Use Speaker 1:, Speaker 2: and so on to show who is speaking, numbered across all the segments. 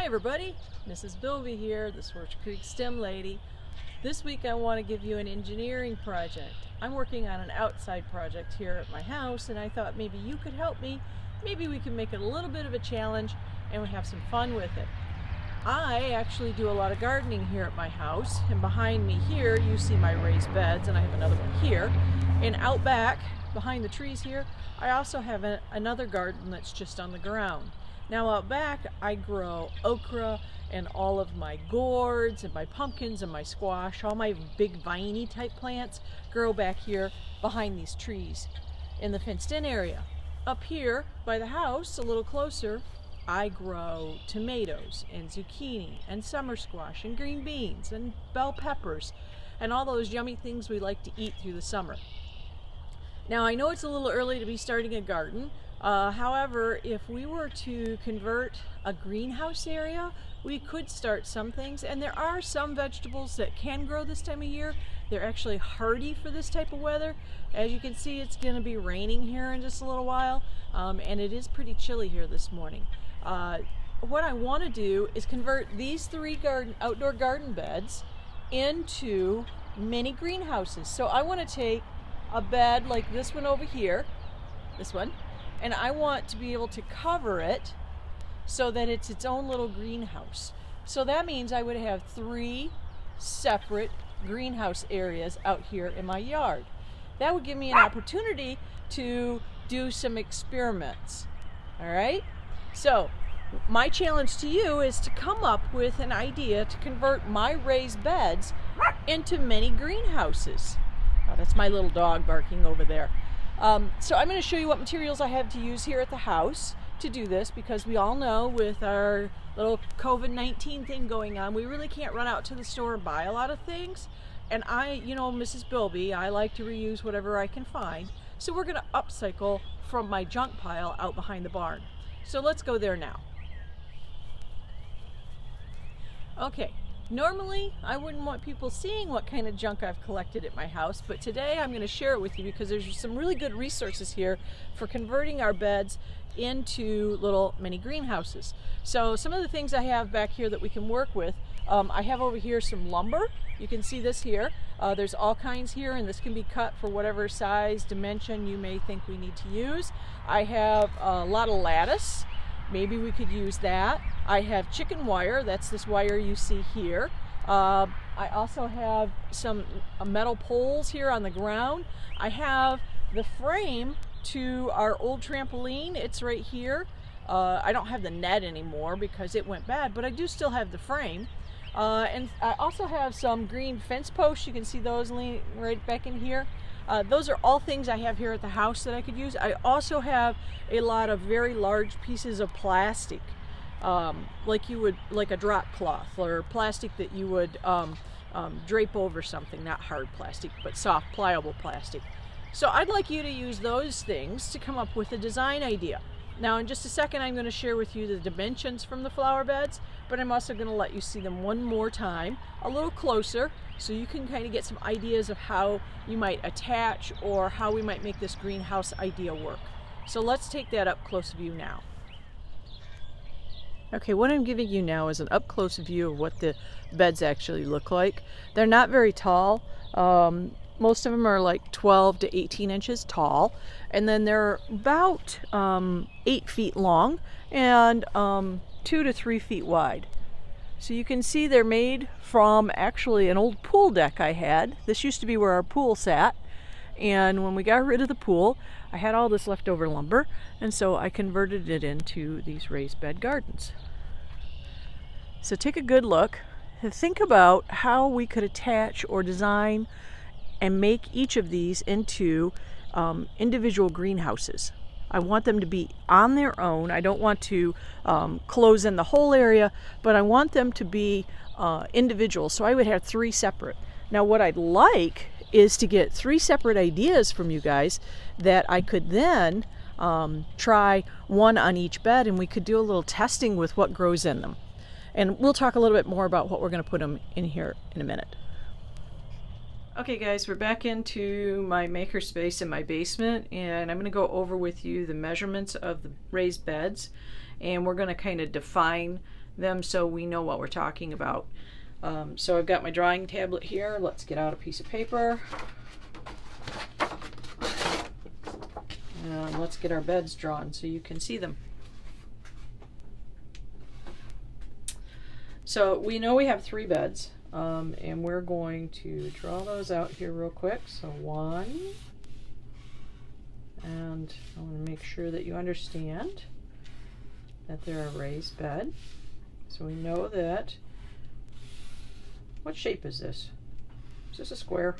Speaker 1: everybody, Mrs. Bilby here, the Swartz Creek STEM lady. This week I want to give you an engineering project. I'm working on an outside project here at my house and I thought maybe you could help me. Maybe we can make it a little bit of a challenge and we have some fun with it. I actually do a lot of gardening here at my house, and behind me here you see my raised beds, and I have another one here. And out back behind the trees here I also have another garden that's just on the ground. Now out back I grow okra and all of my gourds and my pumpkins and my squash. All my big viney type plants grow back here behind these trees in the fenced in area. Up here by the house a little closer I grow tomatoes and zucchini and summer squash and green beans and bell peppers and all those yummy things we like to eat through the summer. Now I know it's a little early to be starting a garden. However, if we were to convert a greenhouse area, we could start some things, and there are some vegetables that can grow this time of year. They're actually hardy for this type of weather. As you can see, it's going to be raining here in just a little while, and it is pretty chilly here this morning. What I want to do is convert these three outdoor garden beds into mini greenhouses. So I want to take a bed like this one over here, this one, and I want to be able to cover it so that it's its own little greenhouse. So that means I would have three separate greenhouse areas out here in my yard. That would give me an opportunity to do some experiments. All right? So my challenge to you is to come up with an idea to convert my raised beds into mini greenhouses. Oh, that's my little dog barking over there. So I'm going to show you what materials I have to use here at the house to do this, because we all know with our little COVID-19 thing going on, we really can't run out to the store and buy a lot of things. And Mrs. Bilby, I like to reuse whatever I can find. So we're going to upcycle from my junk pile out behind the barn. So let's go there now. Okay. Normally, I wouldn't want people seeing what kind of junk I've collected at my house, but today I'm going to share it with you because there's some really good resources here for converting our beds into little mini greenhouses. So some of the things I have back here that we can work with, I have over here some lumber. You can see this here. There's all kinds here, and this can be cut for whatever size, dimension you may think we need to use. I have a lot of lattice. Maybe we could use that. I have chicken wire, that's this wire you see here. I also have some metal poles here on the ground. I have the frame to our old trampoline, it's right here. I don't have the net anymore because it went bad, but I do still have the frame. And I also have some green fence posts, you can see those leaning right back in here. Those are all things I have here at the house that I could use. I also have a lot of very large pieces of plastic, like a drop cloth or plastic that you would drape over something, not hard plastic, but soft, pliable plastic. So I'd like you to use those things to come up with a design idea. Now in just a second I'm going to share with you the dimensions from the flower beds, but I'm also going to let you see them one more time, a little closer, so you can kind of get some ideas of how you might attach or how we might make this greenhouse idea work. So let's take that up close view now. Okay, what I'm giving you now is an up close view of what the beds actually look like. They're not very tall. Most of them are like 12 to 18 inches tall, and then they're about 8 feet long and 2 to 3 feet wide. So you can see they're made from actually an old pool deck I had. This used to be where our pool sat, and when we got rid of the pool, I had all this leftover lumber, and so I converted it into these raised bed gardens. So take a good look and think about how we could attach or design and make each of these into individual greenhouses. I want them to be on their own. I don't want to close in the whole area, but I want them to be individual. So I would have three separate. Now what I'd like is to get three separate ideas from you guys that I could then try one on each bed, and we could do a little testing with what grows in them. And we'll talk a little bit more about what we're going to put them in here in a minute. Okay guys, we're back into my makerspace in my basement, and I'm going to go over with you the measurements of the raised beds, and we're going to kind of define them so we know what we're talking about. So I've got my drawing tablet here. Let's get out a piece of paper. And let's get our beds drawn so you can see them. So we know we have 3 beds, and we're going to draw those out here real quick. So 1, and I want to make sure that you understand that they're a raised bed. So we know that. What shape is this? Is this a square?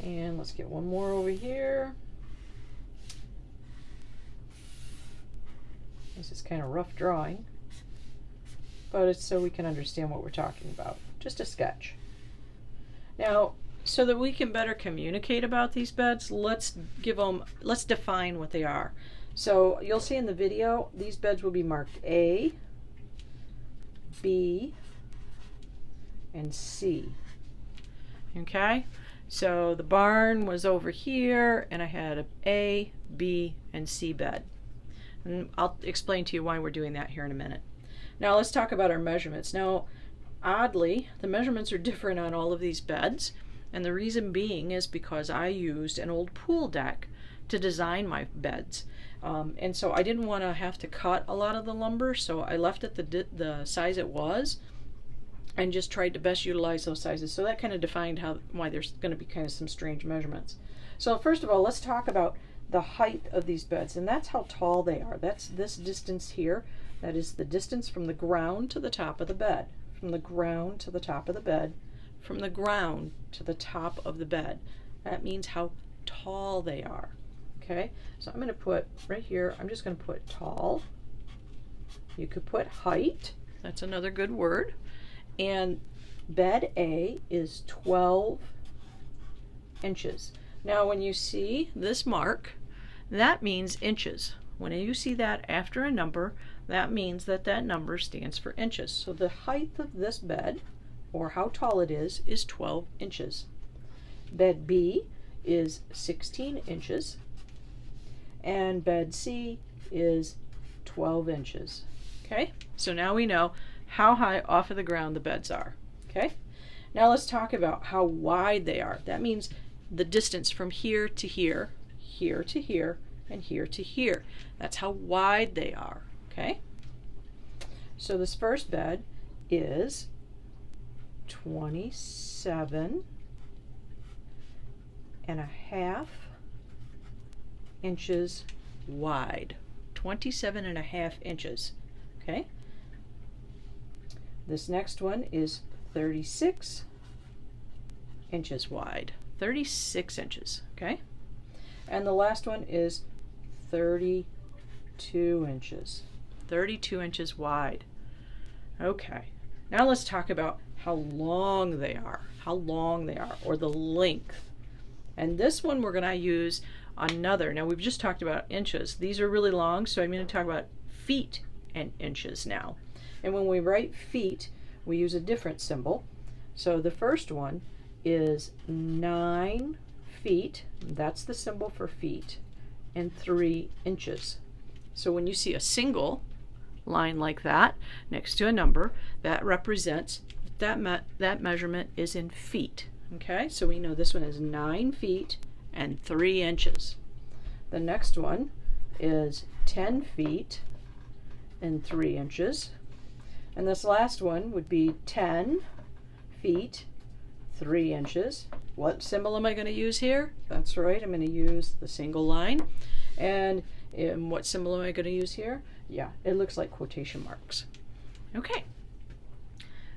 Speaker 1: And let's get one more over here. This is kind of rough drawing, but it's so we can understand what we're talking about. Just a sketch. Now, so that we can better communicate about these beds, let's define what they are. So you'll see in the video, these beds will be marked A, B, and C. Okay? So the barn was over here, and I had a A, B, and C bed. And I'll explain to you why we're doing that here in a minute. Now let's talk about our measurements. Now, oddly, the measurements are different on all of these beds, and the reason being is because I used an old pool deck to design my beds. And so I didn't want to have to cut a lot of the lumber, so I left it the size it was and just tried to best utilize those sizes. So that kind of defined why there's going to be kind of some strange measurements. So first of all, let's talk about the height of these beds, and that's how tall they are. That's this distance here. That is the distance from the ground to the top of the bed. From the ground to the top of the bed. From the ground to the top of the bed. That means how tall they are. Okay, so I'm going to put right here, I'm just going to put tall. You could put height. That's another good word. And bed A is 12 inches. Now when you see this mark, that means inches. When you see that after a number, that means that that number stands for inches. So the height of this bed, or how tall it is 12 inches. Bed B is 16 inches, and bed C is 12 inches. Okay, so now we know how high off of the ground the beds are. Okay, now let's talk about how wide they are. That means the distance from here to here, here to here, and here to here. That's how wide they are. Okay, so this first bed is 27 and a half inches wide. 27 and a half inches. Okay, this next one is 36 inches wide. 36 inches. Okay, and the last one is 32 inches. 32 inches wide. Okay, now let's talk about how long they are. How long they are, or the length. And this one we're going to use another. Now we've just talked about inches. These are really long, so I'm going to talk about feet and inches now. And when we write feet, we use a different symbol. So the first one is 9 feet. That's the symbol for feet. And 3 inches. So when you see a single line like that next to a number, that represents that measurement is in feet. Okay, so we know this one is 9 feet and 3 inches. The next one is 10 feet and 3 inches. And this last one would be 10 feet, 3 inches. What symbol am I going to use here? That's right, I'm going to use the single line. And what symbol am I going to use here? Yeah, it looks like quotation marks. Okay.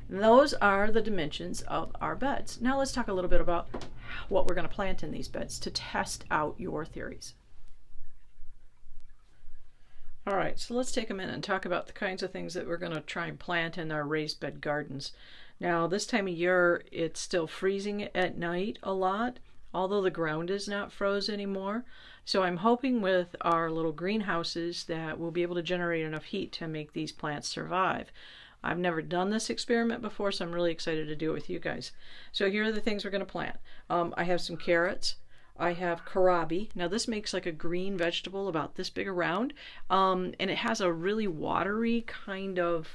Speaker 1: Those are the dimensions of our beds. Now let's talk a little bit about what we're going to plant in these beds to test out your theories. All right, so let's take a minute and talk about the kinds of things that we're going to try and plant in our raised bed gardens. Now this time of year it's still freezing at night a lot, although the ground is not froze anymore. So I'm hoping with our little greenhouses that we'll be able to generate enough heat to make these plants survive. I've never done this experiment before, so I'm really excited to do it with you guys. So here are the things we're going to plant. I have some carrots,
Speaker 2: I have kohlrabi. Now this makes like a green vegetable about this big around, and it has a really watery kind of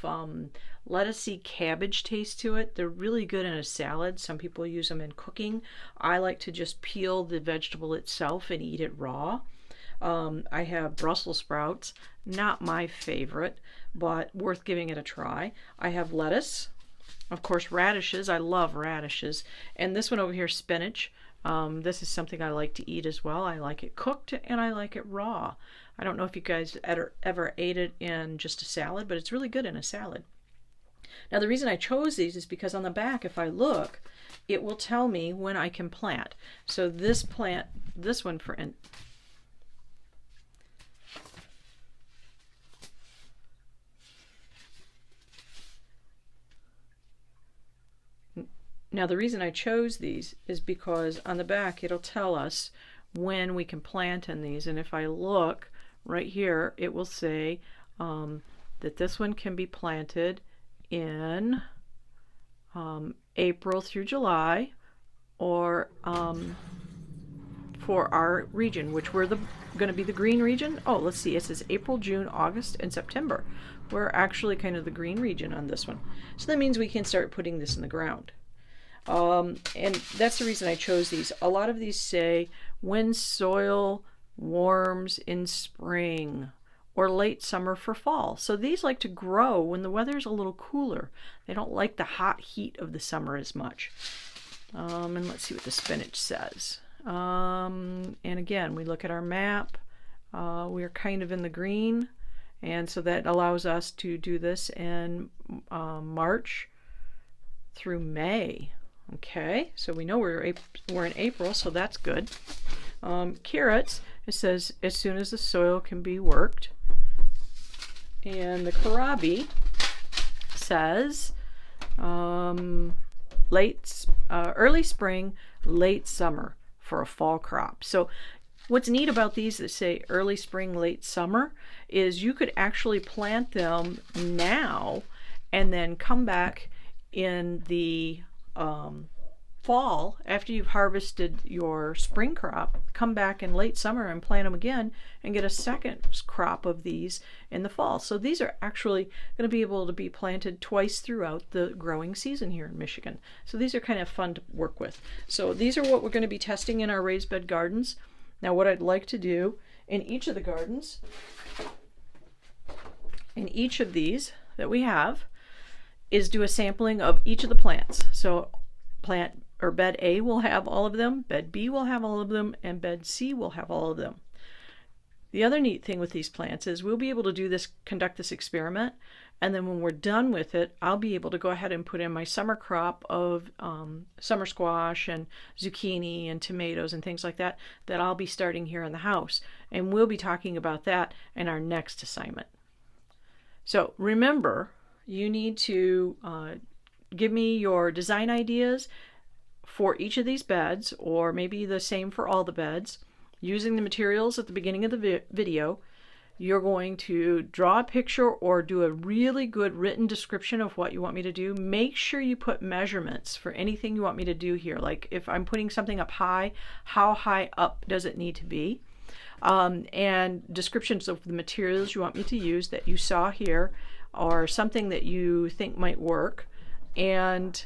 Speaker 2: lettucey cabbage taste to it. They're really good in a salad. Some people use them in cooking. I like to just peel the vegetable itself and eat it raw. I have Brussels sprouts, not my favorite, but worth giving it a try. I have lettuce, of course, radishes. I love radishes. And this one over here, spinach. This is something I like to eat as well. I like it cooked and I like it raw. I don't know if you guys ever ate it in just a salad, but it's really good in a salad. Now the reason I chose these is because on the back, if I look, it will tell me when I can plant. So this one for Now the reason I chose these is because on the back it'll tell us when we can plant in these, and if I look right here it will say that this one can be planted in April through July, or for our region, which we're going to be the green region. Oh, let's see, it says April, June, August, and September. We're actually kind of the green region on this one. So that means we can start putting this in the ground. And that's the reason I chose these. A lot of these say when soil warms in spring or late summer for fall. So these like to grow when the weather is a little cooler. They don't like the hot heat of the summer as much. And let's see what the spinach says. And again, we look at our map. We're kind of in the green. And so that allows us to do this in March through May. Okay, so we know we're in April, so that's good. Carrots, it says as soon as the soil can be worked. And the kohlrabi says early spring, late summer for a fall crop. So what's neat about these that say early spring, late summer is you could actually plant them now and then come back in the fall after you've harvested your spring crop, come back in late summer and plant them again and get a second crop of these in the fall. So these are actually going to be able to be planted twice throughout the growing season here in Michigan. So these are kind of fun to work with. So these are what we're going to be testing in our raised bed gardens. Now what I'd like to do in each of the gardens, in each of these that we have, is do a sampling of each of the plants. So bed A will have all of them, bed B will have all of them, and bed C will have all of them. The other neat thing with these plants is we'll be able to conduct this experiment, and then when we're done with it, I'll be able to go ahead and put in my summer crop of summer squash and zucchini and tomatoes and things like that I'll be starting here in the house. And we'll be talking about that in our next assignment. So remember, you need to give me your design ideas for each of these beds, or maybe the same for all the beds. Using the materials at the beginning of the video, you're going to draw a picture or do a really good written description of what you want me to do. Make sure you put measurements for anything you want me to do here. Like if I'm putting something up high, how high up does it need to be? And descriptions of the materials you want me to use that you saw here, or something that you think might work, and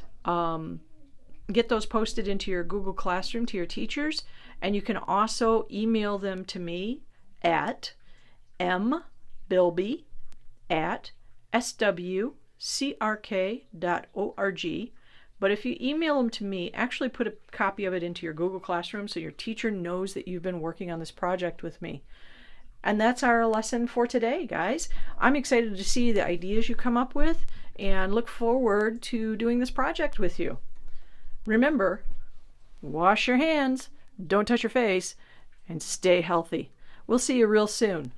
Speaker 2: get those posted into your Google Classroom to your teachers. And you can also email them to me at mbilby@swcrk.org. But if you email them to me, actually put a copy of it into your Google Classroom so your teacher knows that you've been working on this project with me. And that's our lesson for today, guys. I'm excited to see the ideas you come up with and look forward to doing this project with you. Remember, wash your hands, don't touch your face, and stay healthy. We'll see you real soon.